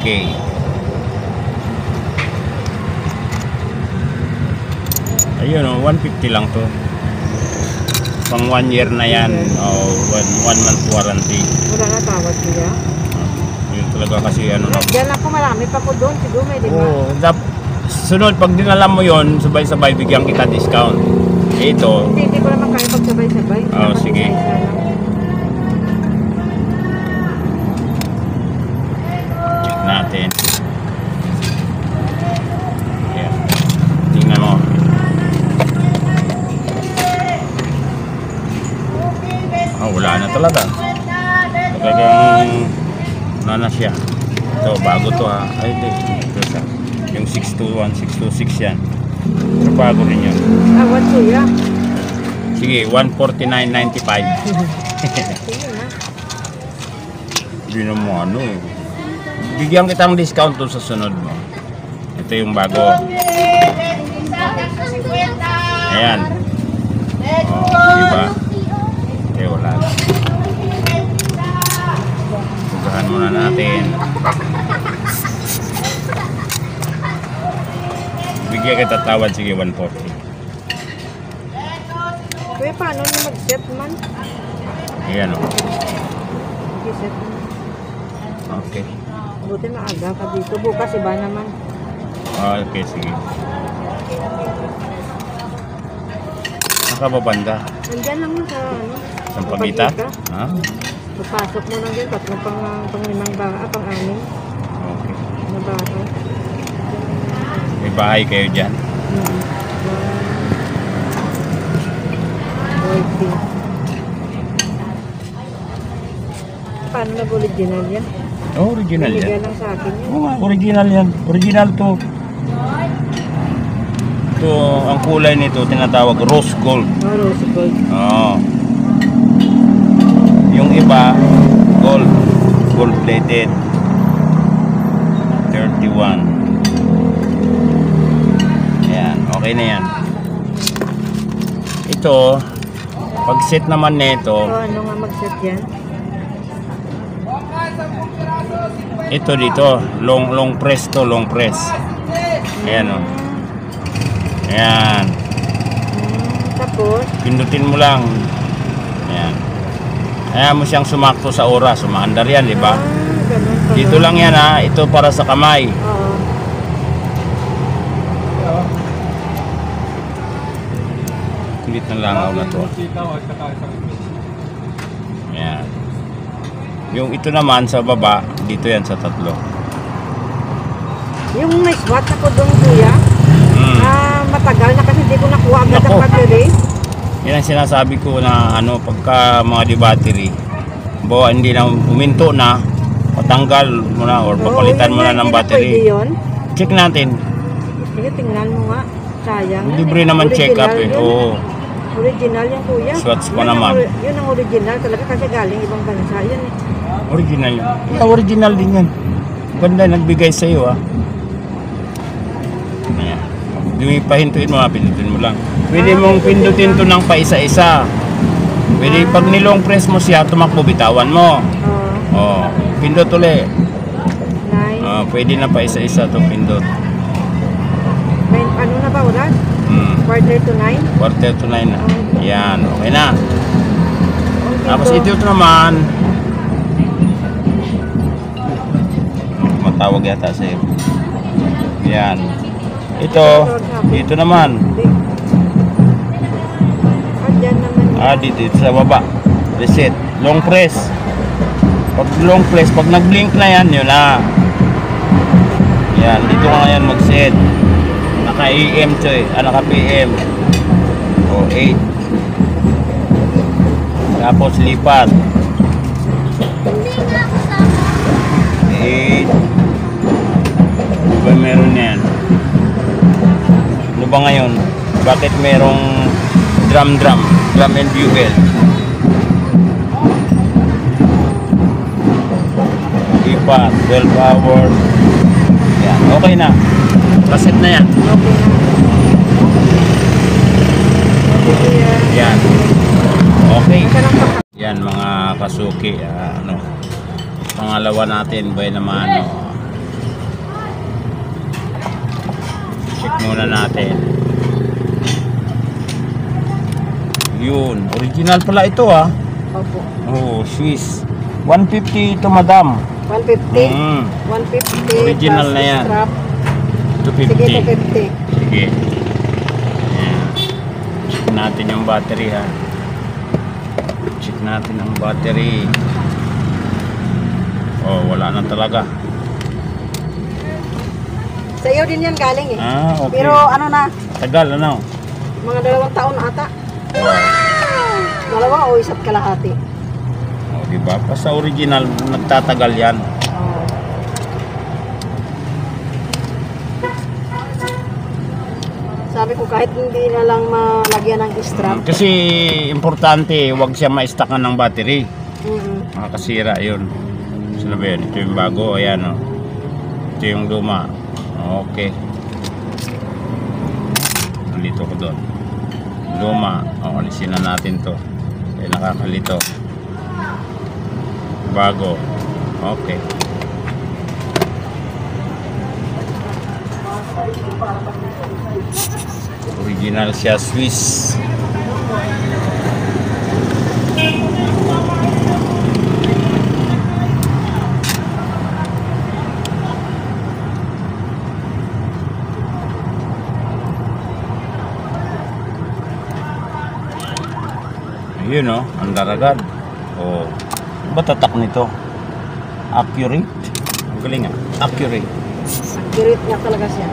Okay. Ayun o, 150 lang to. Pang 1 year na yan. O, 1 month warranty. Wala na tawad siya. Yun talaga kasi ano na. Diyan ako marami pa po doon. Siguro may lima. Oo. Sunod, pag dinalam mo yon, sabay-sabay bigyan kita discount. Ito. Hindi ko naman kaya pagsabay-sabay. Oo, sige. Check natin. Ayan. Tingnan mo. Wala na talaga. Talagang wala na siya. Ito, bago to ha. Ay, ito siya. Yung 621, 626 yan. Pero bago rin yun. What kuya? Sige, 149.95. Sige na. Hindi na mo ano eh. Bigyan kita ng discount doon sa sunod mo. Ito yung bago. Ayan. Oh, diba? Okay, wala na. Pugahan muna natin. Bigyan kita tawad, sige, 140. Kuya, paano nyo mag-set man? Ayan o. Mag-set man. Okay. Buti maaga ka dito. Bukas iba naman. Okay, sige. Nakababanda. Nandyan lang sa ano. Sa Pagita? Ha? Papasok mo lang dyan. Tatlong pang-limang baka. Pang-anim. Okay. Na baka. May bahay kayo dyan? Paano nag-original yan? Oh, original yan. Binigyan lang sa akin yan. Oo nga, original yan. Original to. Ito, ang kulay nito tinatawag rose gold. Oh, rose gold. Oo. Yung iba, gold. Gold plated. 31. Ayan, okay na yan. Ito, pag set naman nito, Ano nga mag-set yan? ito dito, long press to, long press. Ayan o. Ayan. Tapos? Pindutin mo lang. Ayan. Ayan mo siyang sumakto sa oras. Sumaandar yan, di ba? Ganun pala. Dito lang yan ha. Ito para sa kamay. Oo. Kulit ng langaw na to. Ayan. Yung ito naman sa baba, dito yan sa tatlo. Yung may SWAT ako doon, kuya. Matagal na kasi hindi ko nakuha agad ang battery. Yan ang sinasabi ko na ano, pagka mga di battery, bawa hindi na huminto na, patanggal mo na or papalitan mo na ng battery. Yun. Check natin. Sige, tingnan mo nga. Sayang. Libre naman check up eh. Oo. Original yan, kuya. Swatch pa Yun ang naman. Yun ang original talaga kasi galing ibang bansa. Yan eh. Original yun. Yeah, original din yan. Ganda, nagbigay sa iyo ah. Ayan. Yung pahintuin mo, pindutin mo lang. Pwede mong pindutin to ng paisa-isa. Pwede pag nilong press mo siya, tumakbo, bitawan mo. Oh, pindot ulit. Nine. Pwede na paisa-isa to pindot. Ano na ba oras? Quarter to 9? Quarter to 9 na. Ayan, okay na. Tapos ito naman, matawag yata sa iyo. Ayan. Ito naman. Dyan naman. Dito sa baba. Reset. Long press. Pag long press, pag nag-blink na yan, yun na. Yan, dito ka ngayon mag-set. Naka-AM to eh. Naka-PM. O, 8. Tapos lipat. 8. Diba meron yan? Ano ba ngayon? Bakit merong drum and bugle? Lipat, 12 hours. Yan, okay na. Kaset na yan. Yan. Okay. Yan mga kasuki. Pangalawa natin ba naman check muna natin. Yun, original pala ito ah. Opo. Oh, Swiss. 150 ito, madam. 150. Mm. 150. Original plus na yan. strap. 250. Sige, 250. Sige. Ayan. Check natin yung battery ha. Check natin ang battery. Oh, wala na talaga. Sa iyo din yan galing eh. Ah, okay. Pero ano na, Tagal, ano? mga 2 taon na ata. Wow. 2 o 1 kalahati. Oh, diba? Basta original, nagtatagal yan. Oh. Sabi ko kahit hindi na lang malagyan ng strap. Kasi importante, huwag siya ma-stackan ng battery. Makakasira yun. Sino ba yun? Ito yung bago, ayan o. Ito yung luma. Okay. Nandito ko doon. Luma. O, alisin na natin to. Ay, nakakalito. Bago. Okay. Original siya, Swiss. Yun o, ang daragad. O, ba tatak nito? Accurate? Ang galing ah. Accurate. Accurate niya talaga siya.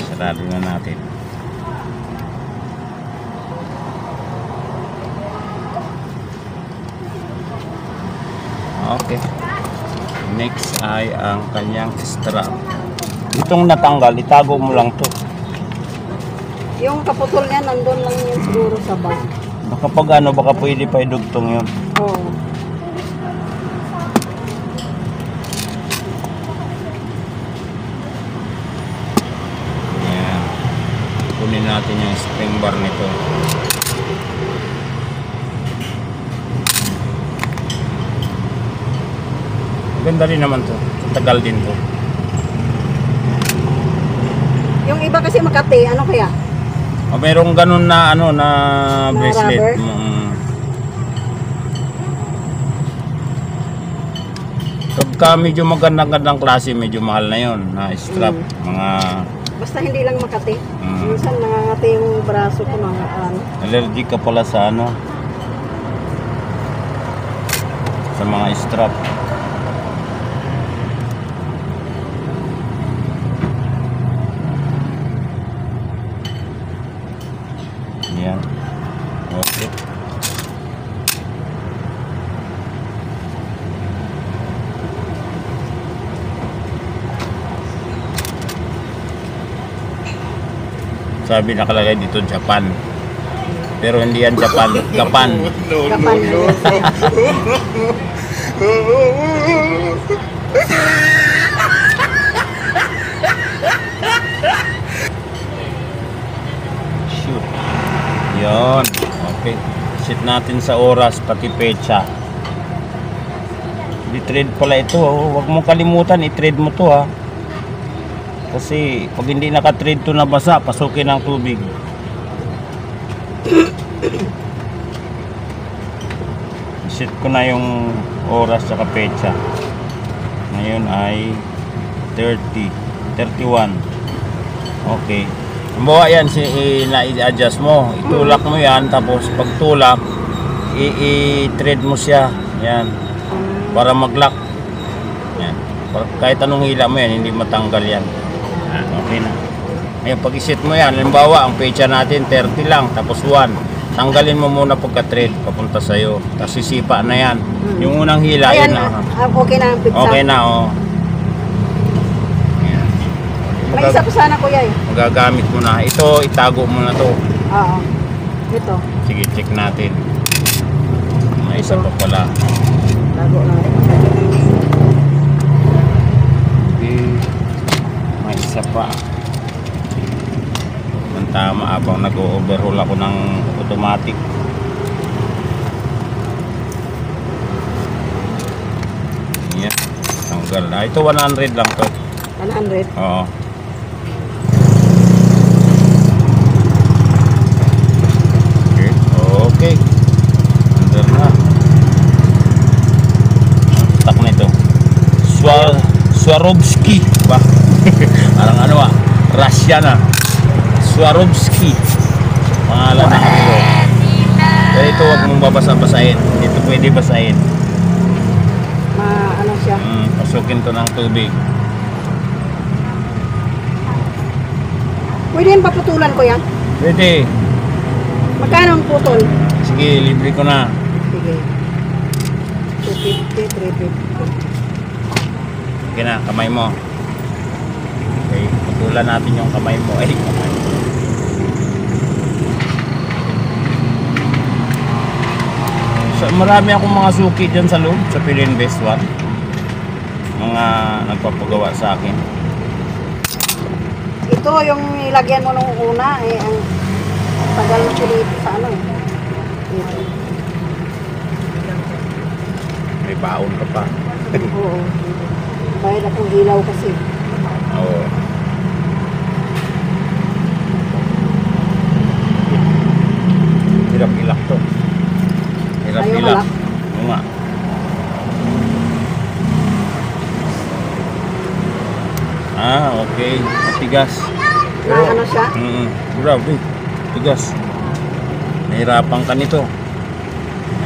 Sarado na natin. Okay. Next ay ang kanyang strap. Itong natanggal, itago mo lang to. Yung kaputol niya nandun lang yun siguro sa bag. Baka pag ano, baka pwede pa idugtong yun. Oo. Ayan. Kunin natin yung spring bar nito. Ganda rin naman to. Tagal din to. Yung iba kasi Makati, ano kaya? O, merong ganun na ano na Na bracelet. rubber? Pagka medyo magandang klase, medyo mahal na yon na strap. Mga Basta hindi lang Makati. Mm. Minsan nangangati yung braso ko mga ano. allergic ka pala sa ano, sa mga strap. Yan. Okay. Sabi nakalagay dito Japan. Pero hindi yan Japan, Japan. Kapan na yun. Shoot. Yon. Okay. Set natin sa oras pati pecha. I-trade pala ito. Oh. Huwag mong kalimutan, i-trade mo to ha. Kasi pag hindi naka-trade to na basa, pasukin ng tubig. Set ko na yung oras sa pecha. Ngayon ay 31. Okay. Halimbawa yan, na-adjust mo. Itulak mo yan, tapos pag tulak, i-thread mo siya. Yan. Para mag-lock. Yan. Kahit anong hila mo yan, hindi matanggal yan. Yan. Okay na. Ngayon, pag iset mo yan, halimbawa, ang pecha natin 30 lang, tapos 1. Tanggalin mo muna pagka-thread, papunta sa'yo. Tapos sisipa na yan. Yung unang hila, Ayan yun na. na. Okay na ang pizza. Okay na, oh. Yan. May isa pa sana kuya eh. Magagamit mo na. Ito, itago mo na to. Oo. Ito. Sige, check natin. May isa pa pala. Tago lang. Okay. May isa pa. Ang tama habang nag-overhaul ako ng automatic. Yan. Tagal na. Ito 100 lang to. 100. Oo. Okay. Okay. Under na. Tak na ito. Swarovski ba? Parang ano Russian Swarovski. Pangalan ng ito. Pero ito huwag mong babasa-basahin. Ito pwede basahin. Ano siya? Pasukin to ng tubig. Pwede yan paputulan ko yan? Pwede. Magkano ang putol? Sige, libre ko na. Sige. 250, 350. Sige na, kamay mo. Okay, putulan natin yung kamay mo. Ay, kamay mo. So, marami akong mga suki dyan sa loob, sa Philinvest 1. Mga nagpapagawa sa akin. Ito yung ilagyan mo nung una, ang tagal na siya dito sa ano eh. Ito. May baon ka pa. Oo. Bayad akong ilaw kasi. Oo. Hirap-ilak to. Hirap-ilak. malak? Oo nga. Okay. Matigas. Na ano siya? Grabe. Tigas. Nahirapan ka nito.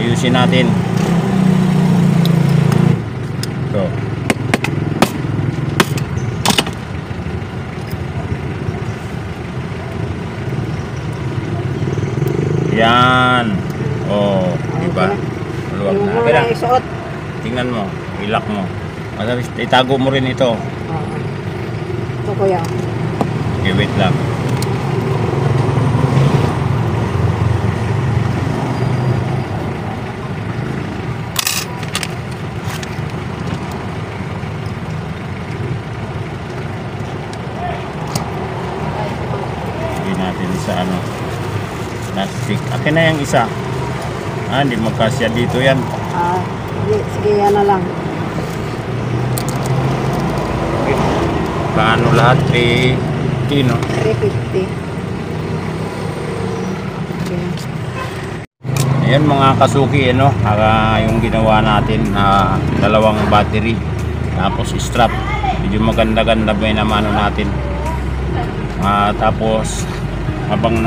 Ayusin natin. Ito. Yan. Oh, diba? Maluwag na. Yung Kaya, mga isuot. tingnan mo. Ilak mo. Itago mo rin ito. Oo. Ito kuya. Okay, wait lang. Lagyan natin sa ano. Plastic. Akin na yung isa. Hindi magkasya dito yan. Sige, yan na lang. Paano lahat? 350, no? 350. Okay. Ayan mga kasuki, ano, yung ginawa natin, dalawang battery, tapos strap. Medyo maganda-ganda ba yung namano natin. Tapos, habang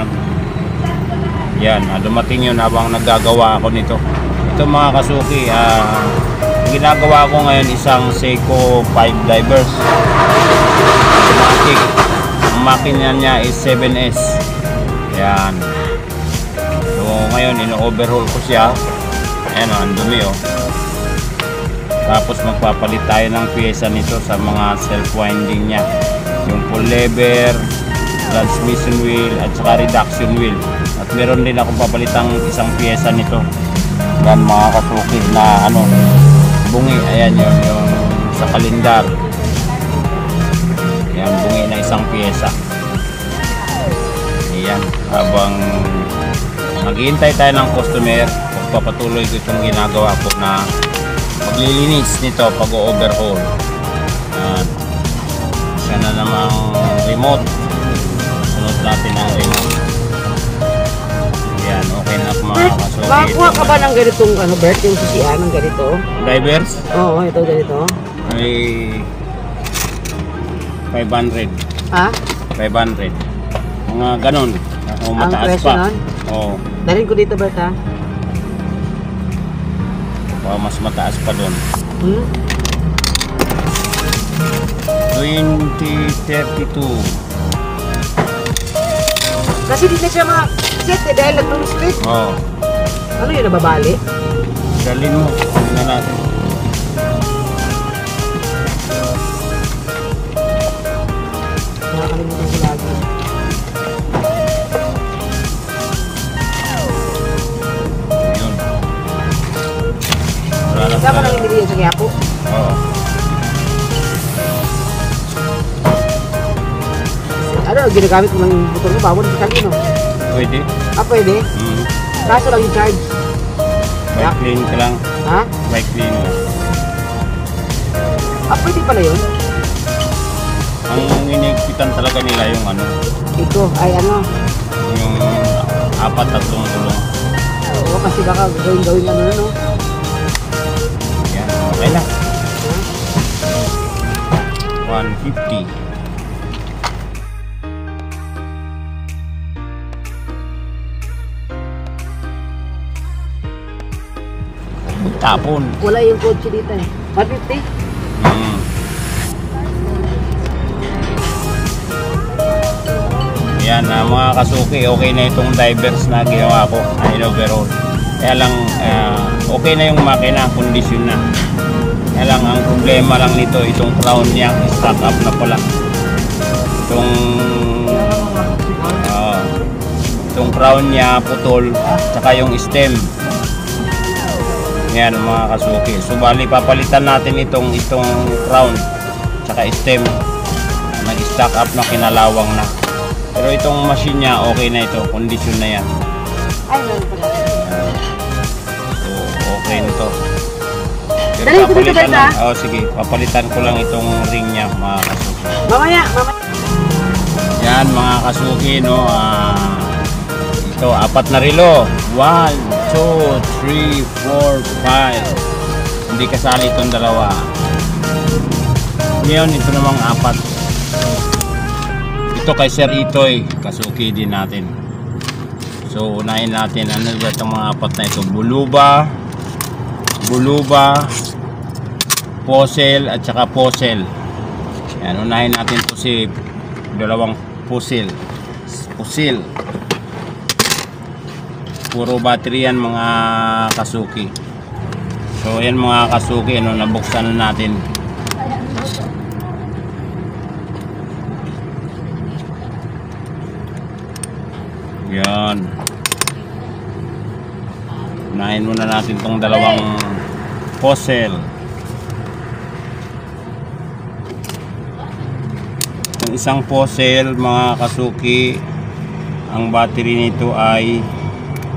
dumating yun habang naggagawa ako nito. Ito mga kasuki, ginagawa ko ngayon isang Seiko 5 divers. Automatic. Ang makina niya is 7S. Ayan. So ngayon ino-overhaul ko siya. Ayan ang dumi Tapos magpapalit tayo ng pyesa nito sa mga self-winding niya. Yung full lever, transmission wheel at saka reduction wheel. At meron din akong papalitang isang pyesa nito. Yan mga kasuki na bungi. Ayan yung sa kalendar. Yan, bungi na isang pyesa. Ayan, habang maghihintay tayo ng customer, pagpapatuloy ko itong ginagawa ko na maglilinis nito pag-overhaul. Isa na namang remote. Sunod natin ang remote. Yan, okay na ako mga kasuki. Makakuha ka ba ng ganitong Bert, yung sisian ng ganito? Divers? Oo, ito ganito. Ay 500. Ha? 500. Mga ganun. O mataas presyo pa. nun? Oo. Dalhin ko dito, Bert, ha? Mas mataas pa doon. 2032. Kasi di na siya set dahil nag-long split. Oo. Ano yun, nababali? Dalhin mo. Tingnan natin. Nakakalimutan ko lagi. Yun. Wala na Saan ka nang ibili yan sa Quiapo? Oo. Ano, ginagamit mo ng butong mo, bawon sa kanino? Pwede. Pwede. Kaso lang yung charge. Bike clean ka lang. Ha? Bike clean lang. Pwede Hindi pala yun. Ang inigpitan talaga nila yung ano, Ito ay ano. yung apat at tulong. Oo, kasi baka gawin ano no. Yan, okay na. 150. Tapon. Wala yung kotse dito eh. 150? Mm. Yan, mga kasuki, okay na itong divers na ginawa ko na in-overall. Kaya lang, okay na yung makina, kondisyon na. Kaya lang, ang problema lang nito, itong crown niya, stock up na pala. Itong crown niya, putol, tsaka yung stem. Yan mga kasuki. So bali papalitan natin itong crown tsaka stem. Nag-stack up na, kinalawang na. Pero itong machine niya okay na ito, kondisyon na yan. Ay, meron pala. So okay na to. Pero Dali, papalitan dito, lang. Oh, sige, papalitan ko lang itong ring niya mga kasuki. Mamaya. Yan mga kasuki, no. Ito, apat na relo. 1, 2, 3, 4, 5. Hindi kasali itong dalawa. Ngayon, ito namang apat. Ito kay Sir Itoy, kasuki din natin. So, unahin natin. Ano ba itong mga apat na ito? Buluba, Posel, at saka Posel. Yan, unahin natin ito si dalawang Posel. Puro battery yan mga kasuki. So yan mga kasuki, ano, nabuksan na natin. Yan. Unahin muna natin tong dalawang Posel. Yung isang Posel mga kasuki, ang battery nito ay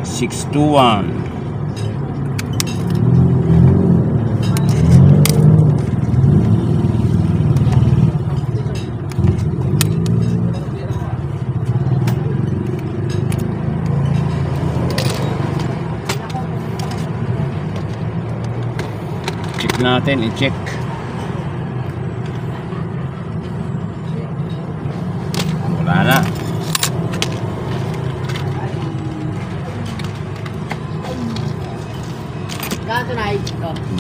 621. Check natin, i-check. Wala na.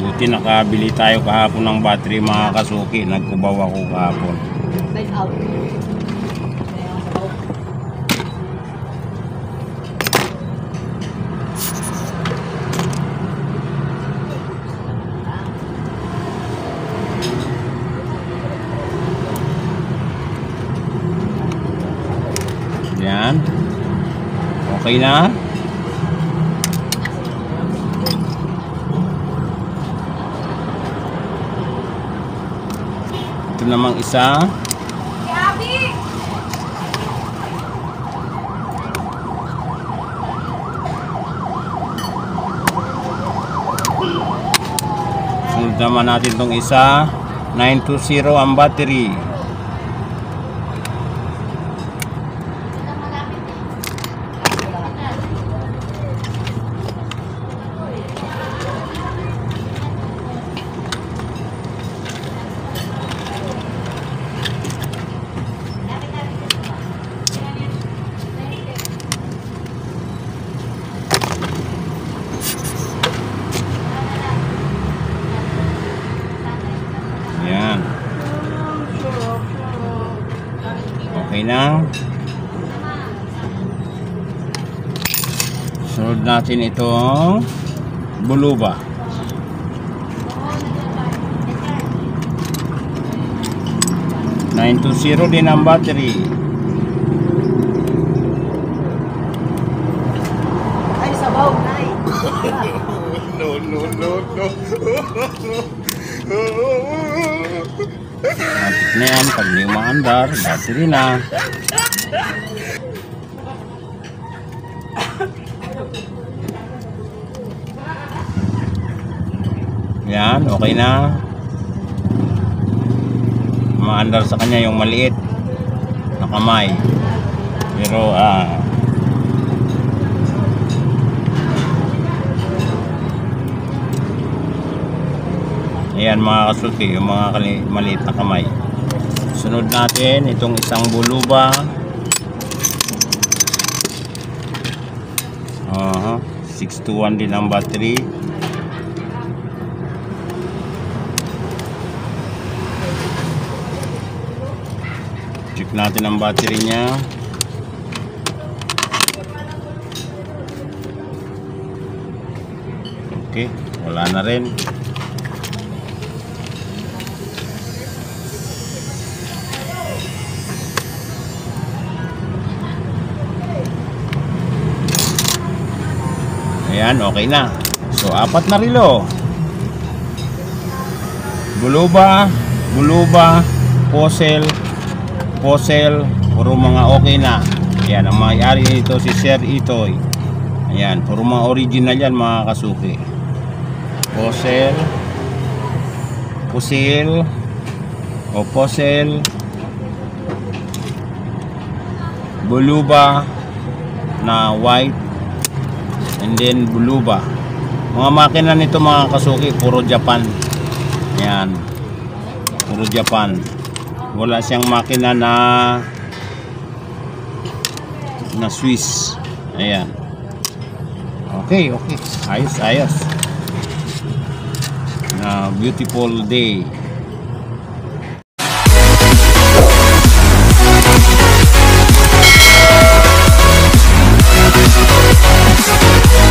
Buti nakabili tayo kahapon ng battery mga kasuki. Nagkubaw ako kahapon. Yan. Okay na. Ito namang isa. Sunod naman natin itong isa. 920 ang battery. Yan. Okay na. Sunod natin itong Buluba. $920 din ang battery. Ay, sabaw, nay. No. Matik na yan. Pag hindi maandar, battery na. Yan, okay na. maandar sa kanya yung maliit na kamay. Pero ayan mga kasuki, yung mga maliit na kamay. Sunod natin itong isang buluba. 6 to 1 din ang battery. Check natin ang battery niya. Okay, wala na rin. Ayan, okay na. So, 4 na relo. Buluba, Fossil, puro mga okay na. Ayan, ang may-ari nito si Sir Itoy. Ayan, puro mga original yan mga kasuki. Fossil, Buluba na white, and then buluba. Mga makina nito mga kasuki, puro Japan. Ayan, puro Japan. Wala siyang makina na Swiss. Ayan. Okay. Ayos. Na beautiful day.